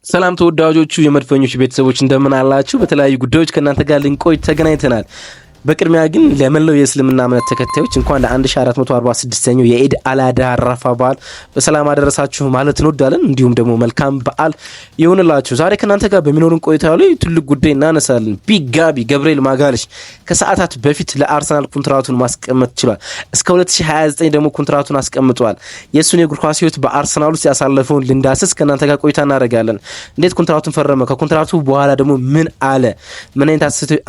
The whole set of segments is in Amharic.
ሰላም ተወዳጆቹ የመድፈኞች ቤተሰቦች እንደምን አላችሁ? በተለያዩ ጉዳዮች ከእናንተ ጋር ልንቆይ ተገናኝተናል። በቅድሚያ ግን ለመላው የእስልምና እምነት ተከታዮች እንኳን ለ1446ኛው የኢድ አልአድሃ አረፋ በዓል በሰላም አደረሳችሁ ማለት እንወዳለን። እንዲሁም ደግሞ መልካም በዓል ይሁንላችሁ። ዛሬ ከእናንተ ጋር በሚኖርን ቆይታ ላይ ትልቅ ጉዳይ እናነሳለን። ቢግ ጋቢ ገብርኤል ማጋለሽ ከሰዓታት በፊት ለአርሰናል ኮንትራቱን ማስቀመጥ ችሏል። እስከ 2029 ደግሞ ኮንትራቱን አስቀምጧል። የእሱን የእግር ኳስ ህይወት በአርሰናል ውስጥ ያሳለፈውን ልንዳስስ ከእናንተ ጋር ቆይታ እናደርጋለን። እንዴት ኮንትራቱን ፈረመ፣ ከኮንትራቱ በኋላ ደግሞ ምን አለ፣ ምን አይነት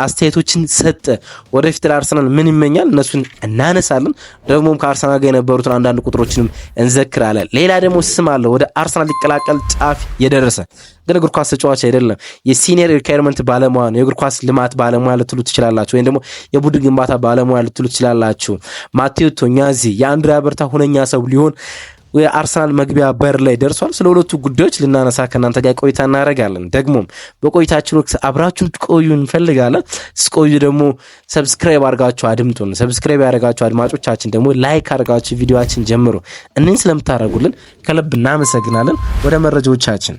አስተያየቶችን ሰጠ፣ ወደፊት ለአርሰናል ምን ይመኛል፣ እነሱን እናነሳለን። ደግሞም ከአርሰናል ጋር የነበሩትን አንዳንድ ቁጥሮችንም እንዘክራለን። ሌላ ደግሞ ስም አለ ወደ አርሰናል ሊቀላቀል ጫፍ የደረሰ ግን እግር ኳስ ተጫዋች አይደለም፣ የሲኒየር ሪኳየርመንት ባለሙያ ነው። የእግር ኳስ ልማት ባለሙያ ልትሉ ትችላላችሁ፣ ወይም ደግሞ የቡድን ግንባታ ባለሙያ ልትሉ ትችላላችሁ። ማቴዎ ቶኛዚ የአንድሪያ በርታ ሁነኛ ሰው ሊሆን የአርሰናል መግቢያ በር ላይ ደርሷል። ስለ ሁለቱ ጉዳዮች ልናነሳ ከእናንተ ጋር ቆይታ እናደርጋለን። ደግሞም በቆይታችን ወቅት አብራችሁን ትቆዩ እንፈልጋለን። ስቆዩ ደግሞ ሰብስክራይብ አድርጋችሁ አድምጡን። ሰብስክራይብ ያደርጋችሁ አድማጮቻችን ደግሞ ላይክ አድርጋችሁ ቪዲዮአችን ጀምሩ። እነን ስለምታደርጉልን ከልብ እናመሰግናለን። ወደ መረጃዎቻችን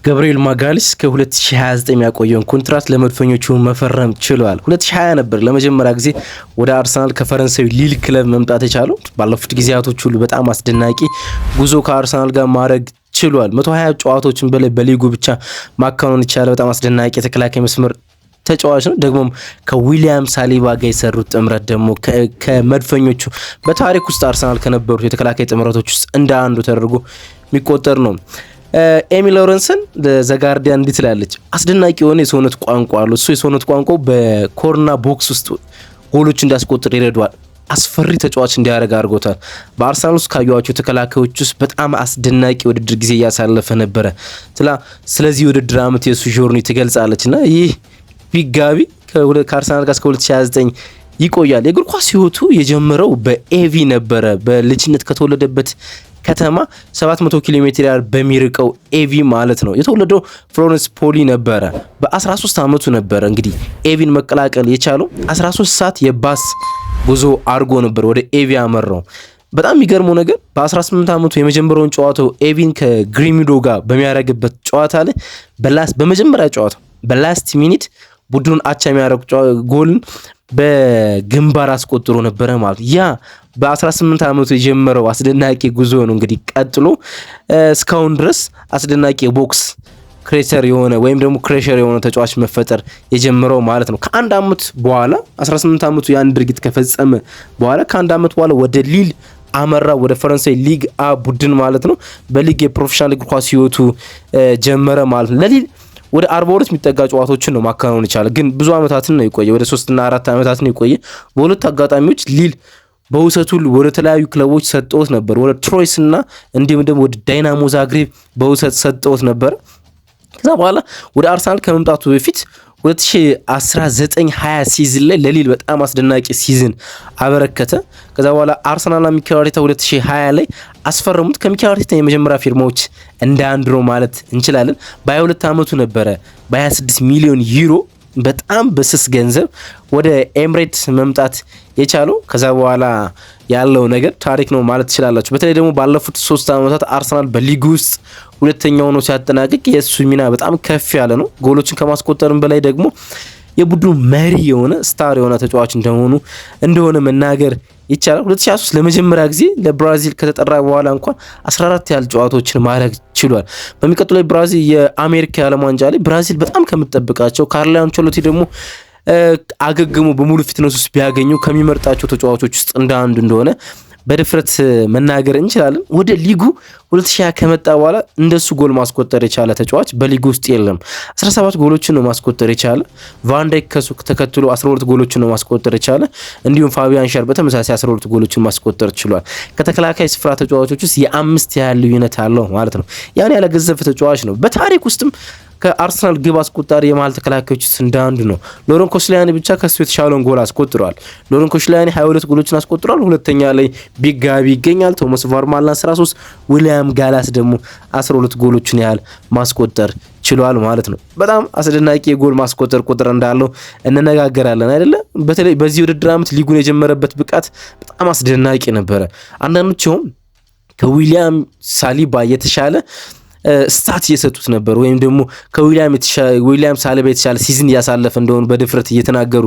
ገብርኤል ማጋለሽ ከ2029 ያቆየውን ኮንትራት ለመድፈኞቹ መፈረም ችሏል። 2020 ነበር ለመጀመሪያ ጊዜ ወደ አርሰናል ከፈረንሳዊ ሊል ክለብ መምጣት የቻለው። ባለፉት ጊዜያቶች ሁሉ በጣም አስደናቂ ጉዞ ከአርሰናል ጋር ማድረግ ችሏል። 120 ጨዋታዎችን በላይ በሊጉ ብቻ ማከናወን የቻለ በጣም አስደናቂ የተከላካይ መስመር ተጫዋች ነው። ደግሞም ከዊሊያም ሳሊባ ጋር የሰሩት ጥምረት ደግሞ ከመድፈኞቹ በታሪክ ውስጥ አርሰናል ከነበሩት የተከላካይ ጥምረቶች ውስጥ እንደ አንዱ ተደርጎ የሚቆጠር ነው። ኤሚ ሎረንሰን ዘጋርዲያን እንዲህ ትላለች፣ አስደናቂ የሆነ የሰውነት ቋንቋ አለው። እሱ የሰውነት ቋንቋው በኮርና ቦክስ ውስጥ ጎሎች እንዲያስቆጥር ይረዷል። አስፈሪ ተጫዋች እንዲያደርግ አድርጎታል። በአርሰናል ውስጥ ካዩዋቸው ተከላካዮች ውስጥ በጣም አስደናቂ ውድድር ጊዜ እያሳለፈ ነበረ። ስለዚህ ውድድር ዓመት የእሱ ጆርኒ ትገልጻለች እና ይህ ቢግ ጋቢ ከአርሰናል ጋር እስከ 2029 ይቆያል። የእግር ኳስ ህይወቱ የጀመረው በኤቪ ነበረ። በልጅነት ከተወለደበት ከተማ 700 ኪሎ ሜትር ያህል በሚርቀው ኤቪ ማለት ነው። የተወለደው ፍሎረንስ ፖሊ ነበረ። በ13 ዓመቱ ነበረ እንግዲህ ኤቪን መቀላቀል የቻለው። 13 ሰዓት የባስ ጉዞ አድርጎ ነበር ወደ ኤቪ ያመራው። በጣም የሚገርመው ነገር በ18 ዓመቱ የመጀመሪያውን ጨዋታው ኤቪን ከግሪሚዶ ጋር በሚያደርግበት ጨዋታ ላይ በመጀመሪያ ጨዋታ በላስት ሚኒት ቡድኑን አቻ የሚያደርግ ጎልን በግንባር አስቆጥሮ ነበረ ማለት ያ በ18 ዓመቱ የጀመረው አስደናቂ ጉዞ ነው። እንግዲህ ቀጥሎ እስካሁን ድረስ አስደናቂ ቦክስ ክሬተር የሆነ ወይም ደግሞ ክሬሸር የሆነ ተጫዋች መፈጠር የጀመረው ማለት ነው። ከአንድ ዓመት በኋላ 18 ዓመቱ ያን ድርጊት ከፈጸመ በኋላ ከአንድ ዓመት በኋላ ወደ ሊል አመራ፣ ወደ ፈረንሳይ ሊግ አ ቡድን ማለት ነው። በሊግ የፕሮፌሽናል እግር ኳስ ህይወቱ ጀመረ ማለት ነው። ለሊል ወደ 42 የሚጠጋ ጨዋታዎችን ነው ማከናወን ይቻላል። ግን ብዙ አመታትን ነው የቆየ፣ ወደ 3 እና 4 አመታትን ነው የቆየ። በሁለት አጋጣሚዎች ሊል በውሰቱ ወደ ተለያዩ ክለቦች ሰጠውት ነበር። ወደ ትሮይስ እና እንዲሁም ደግሞ ወደ ዳይናሞ ዛግሬብ በውሰት ሰጠውት ነበር። ከዛ በኋላ ወደ አርሰናል ከመምጣቱ በፊት 2019-20 ሲዝን ላይ ለሊል በጣም አስደናቂ ሲዝን አበረከተ። ከዛ በኋላ አርሰናልና ሚኬል አርቴታ 2020 ላይ አስፈረሙት። ከሚኬል አርቴታ የመጀመሪያ ፊርማዎች እንደ አንድ ነው ማለት እንችላለን። በ22 ዓመቱ ነበረ በ26 ሚሊዮን ዩሮ በጣም በስስ ገንዘብ ወደ ኤምሬትስ መምጣት የቻለው። ከዛ በኋላ ያለው ነገር ታሪክ ነው ማለት ትችላላችሁ። በተለይ ደግሞ ባለፉት 3 ዓመታት አርሰናል በሊግ ውስጥ ሁለተኛው ነው ሲያጠናቅቅ የእሱ ሚና በጣም ከፍ ያለ ነው። ጎሎችን ከማስቆጠርም በላይ ደግሞ የቡድኑ መሪ የሆነ ስታር የሆነ ተጫዋች እንደሆነ መናገር ይቻላል። 2023 ለመጀመሪያ ጊዜ ለብራዚል ከተጠራ በኋላ እንኳን 14 ያህል ጨዋታዎችን ማድረግ ችሏል። በሚቀጥለው ብራዚል የአሜሪካ የዓለም ዋንጫ ላይ ብራዚል በጣም ከምትጠብቃቸው ካርሎ አንቸሎቲ ደግሞ አገግሞ በሙሉ ፊትነስ ውስጥ ቢያገኙ ከሚመርጣቸው ተጫዋቾች ውስጥ እንደ አንዱ እንደሆነ በድፍረት መናገር እንችላለን። ወደ ሊጉ 2020 ከመጣ በኋላ እንደሱ ጎል ማስቆጠር የቻለ ተጫዋች በሊጉ ውስጥ የለም። 17 ጎሎችን ነው ማስቆጠር የቻለ። ቫን ዳይክ ከሱ ተከትሎ 12 ጎሎችን ነው ማስቆጠር የቻለ። እንዲሁም ፋቢያን ሻር በተመሳሳይ 12 ጎሎችን ማስቆጠር ችሏል። ከተከላካይ ስፍራ ተጫዋቾች ውስጥ የ5 ያህል ልዩነት አለው ማለት ነው። ያን ያለ ገዘፍ ተጫዋች ነው። በታሪክ ውስጥም ከአርሰናል ግብ አስቆጣሪ የመሃል ተከላካዮች እንደ አንዱ ነው። ሎረን ኮስሊያኒ ብቻ ከሱ የተሻለውን ጎል አስቆጥሯል። ሎረን ኮስሊያኒ 22 ጎሎችን አስቆጥሯል። ሁለተኛ ላይ ቢግ ጋቢ ይገኛል። ቶማስ ቫርማላን 13፣ ዊሊያም ጋላስ ደግሞ 12 ጎሎችን ያህል ማስቆጠር ችሏል ማለት ነው። በጣም አስደናቂ የጎል ማስቆጠር ቁጥር እንዳለው እንነጋገራለን አይደለ? በተለይ በዚህ ውድድር ዓመት ሊጉን የጀመረበት ብቃት በጣም አስደናቂ ነበረ። አንዳንዶቹም ከዊሊያም ሳሊባ የተሻለ ስታት እየሰጡት ነበር፣ ወይም ደግሞ ከዊሊያም ሳሊባ የተሻለ ሲዝን እያሳለፈ እንደሆኑ በድፍረት እየተናገሩ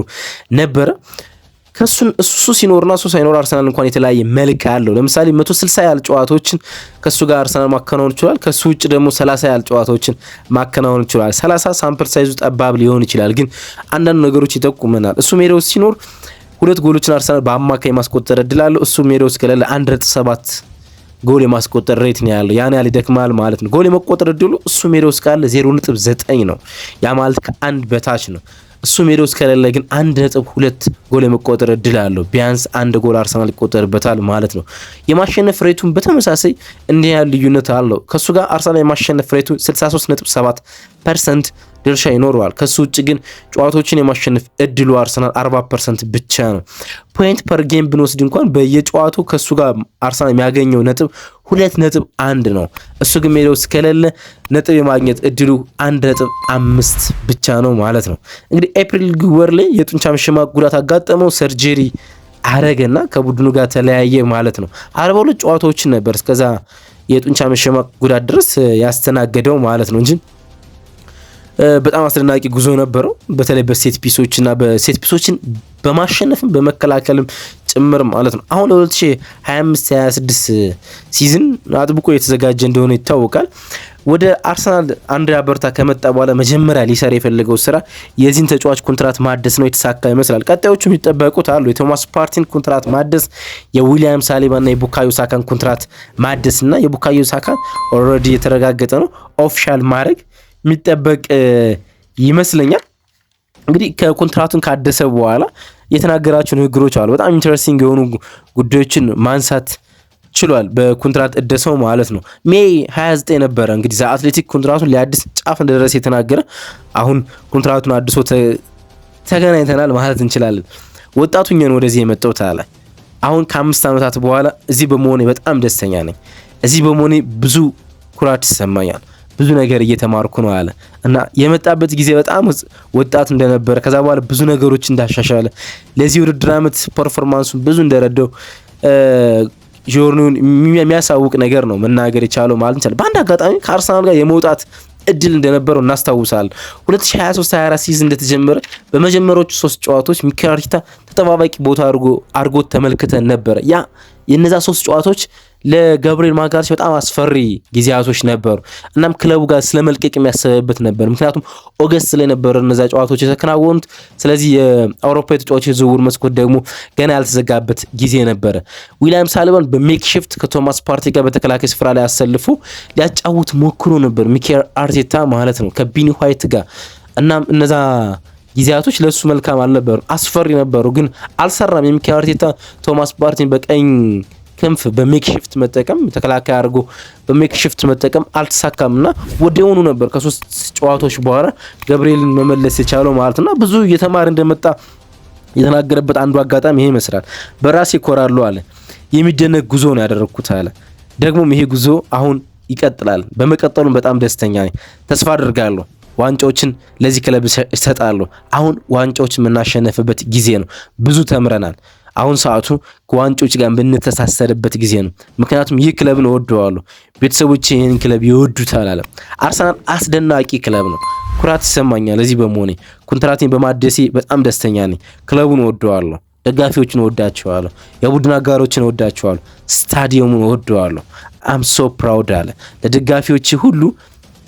ነበረ። እሱ ሲኖርና እሱ ሳይኖር አርሰናል እንኳን የተለያየ መልክ አለው። ለምሳሌ 160 ያህል ጨዋታዎችን ከሱ ጋር አርሰናል ማከናወን ይችላል። ከሱ ውጭ ደግሞ 30 ያህል ጨዋታዎችን ማከናወን ይችላል። 30 ሳምፕል ሳይዙ ጠባብ ሊሆን ይችላል፣ ግን አንዳንድ ነገሮች ይጠቁመናል። እሱ ሜዳ ውስጥ ሲኖር 2 ጎሎችን አርሰናል በአማካይ ማስቆጠር እድል አለው። እሱ ሜዳ ውስጥ ከሌለ 1.7 ጎል የማስቆጠር ሬት ነው ያለው። ያን ያህል ይደክማል ማለት ነው። ጎል የመቆጠር እድሉ እሱ ሜዳ ውስጥ ካለ 0.9 ነው። ያ ማለት ከ1 በታች ነው። እሱ ሜዳ ውስጥ ከሌለ ግን 1.2 ጎል የመቆጠር እድል አለው። ቢያንስ 1 ጎል አርሰናል ይቆጠርበታል ማለት ነው። የማሸነፍ ሬቱን በተመሳሳይ እንዲህ ያለ ልዩነት አለው። ከሱ ጋር አርሰናል የማሸነፍ ሬቱን 63.7% ድርሻ ይኖረዋል። ከሱ ውጭ ግን ጨዋታዎችን የማሸነፍ እድሉ አርሰናል 40% ብቻ ነው። ፖይንት ፐር ጌም ብንወስድ እንኳን በየጨዋታው ከሱ ጋር አርሰናል የሚያገኘው ነጥብ 2.1 ነው። እሱ ግን ሜዳ ውስጥ ከሌለ ነጥብ የማግኘት እድሉ 1.5 ብቻ ነው ማለት ነው። እንግዲህ ኤፕሪል ወር ላይ የጡንቻ መሸማቅ ጉዳት አጋጠመው፣ ሰርጀሪ አረገና ከቡድኑ ጋር ተለያየ ማለት ነው። 42 ጨዋታዎችን ነበር እስከዛ የጡንቻ መሸማቅ ጉዳት ድረስ ያስተናገደው ማለት ነው እንጂ በጣም አስደናቂ ጉዞ ነበረው። በተለይ በሴት ፒሶችና በሴት ፒሶችን በማሸነፍም በመከላከልም ጭምር ማለት ነው። አሁን ለ2025-26 ሲዝን አጥብቆ የተዘጋጀ እንደሆነ ይታወቃል። ወደ አርሰናል አንድሪያ በርታ ከመጣ በኋላ መጀመሪያ ሊሰራ የፈለገው ስራ የዚህን ተጫዋች ኮንትራት ማደስ ነው። የተሳካ ይመስላል። ቀጣዮቹ የሚጠበቁት አሉ። የቶማስ ፓርቲን ኮንትራት ማደስ፣ የዊሊያም ሳሊባና የቡካዮ ሳካን ኮንትራት ማደስና የቡካዮ ሳካን ኦልሬዲ የተረጋገጠ ነው ኦፊሻል ማድረግ የሚጠበቅ ይመስለኛል። እንግዲህ ከኮንትራቱን ካደሰ በኋላ የተናገራቸው ንግግሮች አሉ። በጣም ኢንተረስቲንግ የሆኑ ጉዳዮችን ማንሳት ችሏል። በኮንትራት እደሰው ማለት ነው። ሜይ 29 ነበረ እንግዲህ አትሌቲክ ኮንትራቱን ሊያድስ ጫፍ እንደደረሰ የተናገረ። አሁን ኮንትራቱን አድሶ ተገናኝተናል ማለት እንችላለን። ወጣቱኛን ወደዚህ የመጣው ታላ አሁን ከ5 ዓመታት በኋላ እዚህ በመሆኔ በጣም ደስተኛ ነኝ። እዚህ በመሆኔ ብዙ ኩራት ይሰማኛል። ብዙ ነገር እየተማርኩ ነው አለ እና የመጣበት ጊዜ በጣም ወጣት እንደነበረ ከዛ በኋላ ብዙ ነገሮች እንዳሻሻለ ለዚህ ውድድር ዓመት ፐርፎርማንሱን ብዙ እንደረዳው ጆርኒውን የሚያሳውቅ ነገር ነው መናገር የቻለው ማለት እንችላለን። በአንድ አጋጣሚ ከአርሰናል ጋር የመውጣት እድል እንደነበረው እናስታውሳለን። 2023-24 ሲዝን እንደተጀመረ በመጀመሪያዎቹ 3 ጨዋታዎች ሚኬል አርቴታ ተጠባባቂ ቦታ አድርጎ ተመልክተን ነበረ። ያ የነዛ 3 ጨዋታዎች ለጋብሪኤል ማጋርሽ በጣም አስፈሪ ጊዜያቶች ነበሩ። እናም ክለቡ ጋር ስለመልቀቅ የሚያሰብበት ነበር። ምክንያቱም ኦገስት ላይ ነበር እነዛ ጨዋታዎች የተከናወኑት። ስለዚህ የአውሮፓ ተጫዋቾች የዝውውር መስኮት ደግሞ ገና ያልተዘጋበት ጊዜ ነበረ። ዊሊያም ሳሊባን በሜክሺፍት ከቶማስ ፓርቲ ጋር በተከላካይ ስፍራ ላይ አሰልፎ ሊያጫውት ሞክሮ ነበር ሚኬል አርቴታ ማለት ነው ከቢኒ ዋይት ጋር። እናም እነዛ ጊዜያቶች ለሱ መልካም አልነበሩ፣ አስፈሪ ነበሩ፣ ግን አልሰራም። የሚኬል አርቴታ ቶማስ ፓርቲን በቀኝ ክንፍ በሜክሺፍት መጠቀም ተከላካይ አድርጎ በሜክሺፍት መጠቀም አልተሳካምና ወዲያውኑ ነበር ከ3 ጨዋታዎች በኋላ ገብርኤልን መመለስ የቻለው ማለትና ብዙ እየተማረ እንደመጣ የተናገረበት አንዱ አጋጣሚ ይሄ ይመስላል። በራሴ ኮራለሁ አለ። የሚደነቅ ጉዞ ነው ያደረኩት አለ። ደግሞም ይሄ ጉዞ አሁን ይቀጥላል። በመቀጠሉም በጣም ደስተኛ ነኝ። ተስፋ አድርጋለሁ ዋንጫዎችን ለዚህ ክለብ እሰጣለሁ። አሁን ዋንጫዎችን የምናሸነፍበት ጊዜ ነው። ብዙ ተምረናል። አሁን ሰዓቱ ከዋንጫዎች ጋር ብንተሳሰርበት ጊዜ ነው። ምክንያቱም ይህ ክለብን እወደዋለሁ፣ ቤተሰቦቼ ይህን ክለብ ይወዱታል አለ። አርሰናል አስደናቂ ክለብ ነው። ኩራት ይሰማኛል እዚህ በመሆኔ። ኮንትራቴን በማደሴ በጣም ደስተኛ ነኝ። ክለቡን እወደዋለሁ፣ ደጋፊዎችን እወዳቸዋለሁ፣ የቡድን አጋሮችን እወዳቸዋለሁ፣ ስታዲየሙን እወደዋለሁ። አም ሶ ፕራውድ አለ። ለደጋፊዎች ሁሉ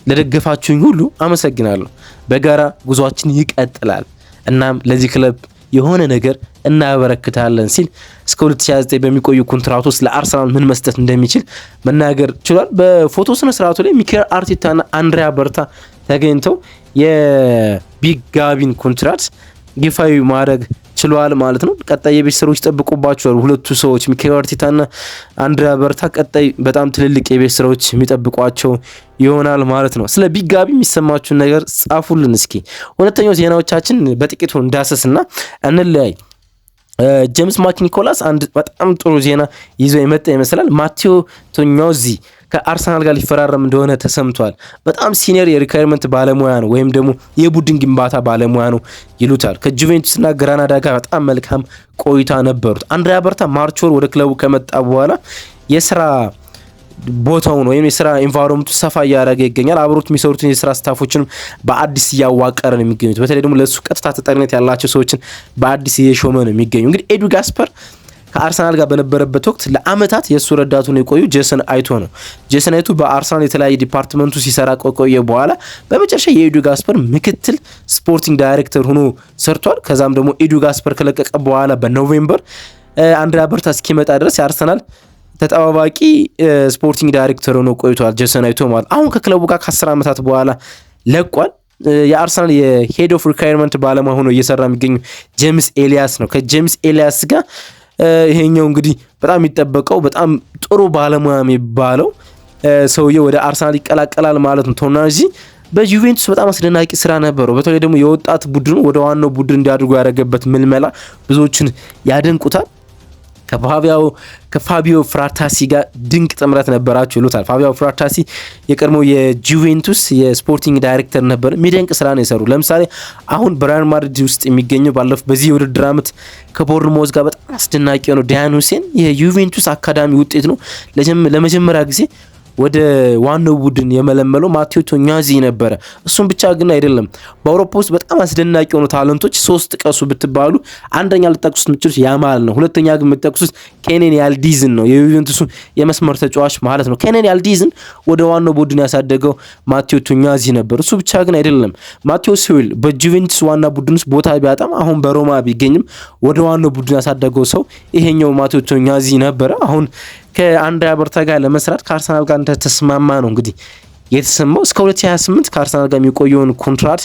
ለደገፋችሁኝ ሁሉ አመሰግናለሁ። በጋራ ጉዟችን ይቀጥላል። እናም ለዚህ ክለብ የሆነ ነገር እናበረክታለን ሲል እስከ 2029 በሚቆዩ ኮንትራት ውስጥ ለአርሰናል ምን መስጠት እንደሚችል መናገር ችሏል። በፎቶ ስነ ስርዓቱ ላይ ሚኬል አርቴታና አንድሪያ በርታ ተገኝተው የቢግ ጋቢን ኮንትራት ይፋዊ ማድረግ ችሏል ማለት ነው። ቀጣይ የቤት ስራዎች ይጠብቁባቸዋል ሁለቱ ሰዎች ሚኬል አርቴታና አንድሪያ በርታ። ቀጣይ በጣም ትልልቅ የቤት ስራዎች የሚጠብቋቸው ይሆናል ማለት ነው። ስለ ቢግ ጋቢ የሚሰማችሁን ነገር ጻፉልን እስኪ። ሁለተኛው ዜናዎቻችን በጥቂቱ እንዳሰስና እንለያይ። ጄምስ ማክ ኒኮላስ አንድ በጣም ጥሩ ዜና ይዞ የመጣ ይመስላል። ማቴዎ ቶኛዚ ከአርሰናል ጋር ሊፈራረም እንደሆነ ተሰምቷል። በጣም ሲኒየር የሪኳየርመንት ባለሙያ ነው ወይም ደግሞ የቡድን ግንባታ ባለሙያ ነው ይሉታል። ከጁቬንቱስና ግራናዳ ጋር በጣም መልካም ቆይታ ነበሩት። አንድሪያ በርታ ማርች ወር ወደ ክለቡ ከመጣ በኋላ የስራ ቦታውን ወይም የስራ ኢንቫይሮንመንቱ ሰፋ እያደረገ ይገኛል። አብሮት የሚሰሩትን የስራ ስታፎችንም በአዲስ እያዋቀረ ነው የሚገኙት። በተለይ ደግሞ ለሱ ቀጥታ ተጠሪነት ያላቸው ሰዎችን በአዲስ እየሾመ ነው የሚገኙ። እንግዲህ ኤዱ ጋስፐር ከአርሰናል ጋር በነበረበት ወቅት ለአመታት የእሱ ረዳቱ ነው የቆዩ ጄሰን አይቶ ነው። ጄሰን አይቶ በአርሰናል የተለያየ ዲፓርትመንቱ ሲሰራ ቆየ በኋላ በመጨረሻ የኤዱ ጋስፐር ምክትል ስፖርቲንግ ዳይሬክተር ሆኖ ሰርቷል። ከዛም ደግሞ ኤዱ ጋስፐር ከለቀቀ በኋላ በኖቬምበር አንድሪያ በርታ እስኪመጣ ድረስ የአርሰናል ተጠባባቂ ስፖርቲንግ ዳይሬክተር ሆኖ ቆይቷል ጄሰን አይቶ ማለት። አሁን ከክለቡ ጋር ከ10 ዓመታት በኋላ ለቋል። የአርሰናል የሄድ ኦፍ ሪኳየርመንት ባለሙያ ሆኖ እየሰራ የሚገኙ ጄምስ ኤሊያስ ነው። ከጄምስ ኤሊያስ ጋር ይሄኛው እንግዲህ በጣም የሚጠበቀው በጣም ጥሩ ባለሙያ የሚባለው ሰውዬ ወደ አርሰናል ይቀላቀላል ማለት ነው። ቶናዚ በዩቬንቱስ በጣም አስደናቂ ስራ ነበረው። በተለይ ደግሞ የወጣት ቡድኑ ወደ ዋናው ቡድን እንዲያድጉ ያደረገበት ምልመላ ብዙዎችን ያደንቁታል። ከፋቢዮ ፍራታሲ ጋር ድንቅ ጥምረት ነበራቸው ይሉታል። ፋቢዮ ፍራታሲ የቀድሞ የጁቬንቱስ የስፖርቲንግ ዳይሬክተር ነበር። የሚደንቅ ስራ ነው የሰሩ። ለምሳሌ አሁን በሪያል ማድሪድ ውስጥ የሚገኘው ባለፈው በዚህ የውድድር ዓመት ከቦርንሞዝ ጋር በጣም አስደናቂ የሆነው ዲያን ሁሴን የዩቬንቱስ አካዳሚ ውጤት ነው። ለመጀመሪያ ጊዜ ወደ ዋናው ቡድን የመለመለው ማቴዎ ቶኛዚ ነበረ። እሱም ብቻ ግን አይደለም። በአውሮፓ ውስጥ በጣም አስደናቂ የሆኑ ታለንቶች 3 ጥቀሱ ብትባሉ አንደኛ ልጠቅሱት የምትችሉት ያማል ነው። ሁለተኛ ግን የምትጠቅሱት ኬኔን ያልዲዝን ነው፣ የዩቬንቱሱ የመስመር ተጫዋች ማለት ነው። ኬኔን ያልዲዝን ወደ ዋናው ቡድን ያሳደገው ማቴዎ ቶኛዚ ነበር። እሱ ብቻ ግን አይደለም። ማቴዎ ሲዊል በጁቬንቱስ ዋና ቡድን ውስጥ ቦታ ቢያጣም አሁን በሮማ ቢገኝም ወደ ዋናው ቡድን ያሳደገው ሰው ይሄኛው ማቴዎ ቶኛዚ ነበረ። አሁን ከአንድሪያ በርታ ጋር ለመስራት ከአርሰናል ጋር እንደተስማማ ነው እንግዲህ የተሰማው። እስከ 2028 ከአርሰናል ጋር የሚቆየውን ኮንትራት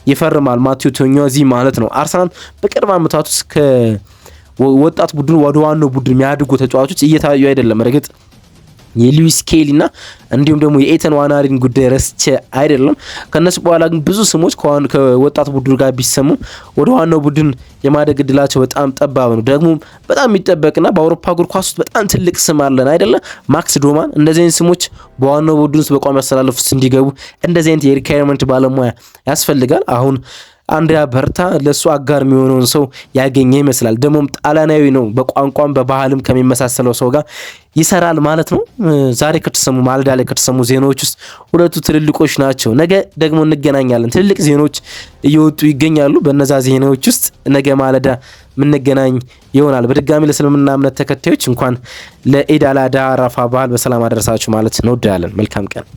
ይፈርማል ማቴዎ ቶኛዚ ማለት ነው። አርሰናል በቅርብ ዓመታት ውስጥ ከወጣት ቡድን ወደ ዋናው ቡድን የሚያድጉ ተጫዋቾች እየታዩ አይደለም። እርግጥ የሉዊስ ኬሊ እና እንዲሁም ደግሞ የኤተን ዋናሪን ጉዳይ ረስቼ አይደለም። ከነሱ በኋላ ግን ብዙ ስሞች ከወጣት ቡድን ጋር ቢሰሙ ወደ ዋናው ቡድን የማደግ እድላቸው በጣም ጠባብ ነው። ደግሞ በጣም የሚጠበቅና በአውሮፓ እግር ኳስ ውስጥ በጣም ትልቅ ስም አለን አይደለ? ማክስ ዶማን እንደዚህ አይነት ስሞች በዋናው ቡድን ውስጥ በቋሚ ያስተላለፉ ውስጥ እንዲገቡ እንደዚህ አይነት የሪኳየርመንት ባለሙያ ያስፈልጋል። አሁን አንድሪያ በርታ ለሱ አጋር የሚሆነውን ሰው ያገኘ ይመስላል። ደግሞም ጣሊያናዊ ነው። በቋንቋም በባህልም ከሚመሳሰለው ሰው ጋር ይሰራል ማለት ነው። ዛሬ ከተሰሙ ማለዳ ላይ ከተሰሙ ዜናዎች ውስጥ ሁለቱ ትልልቆች ናቸው። ነገ ደግሞ እንገናኛለን። ትልልቅ ዜናዎች እየወጡ ይገኛሉ። በነዛ ዜናዎች ውስጥ ነገ ማለዳ ምንገናኝ ይሆናል። በድጋሚ ለእስልምና እምነት ተከታዮች እንኳን ለኢድ አል አድሃ አረፋ በዓል በሰላም አደረሳችሁ ማለት እንወዳለን። መልካም ቀን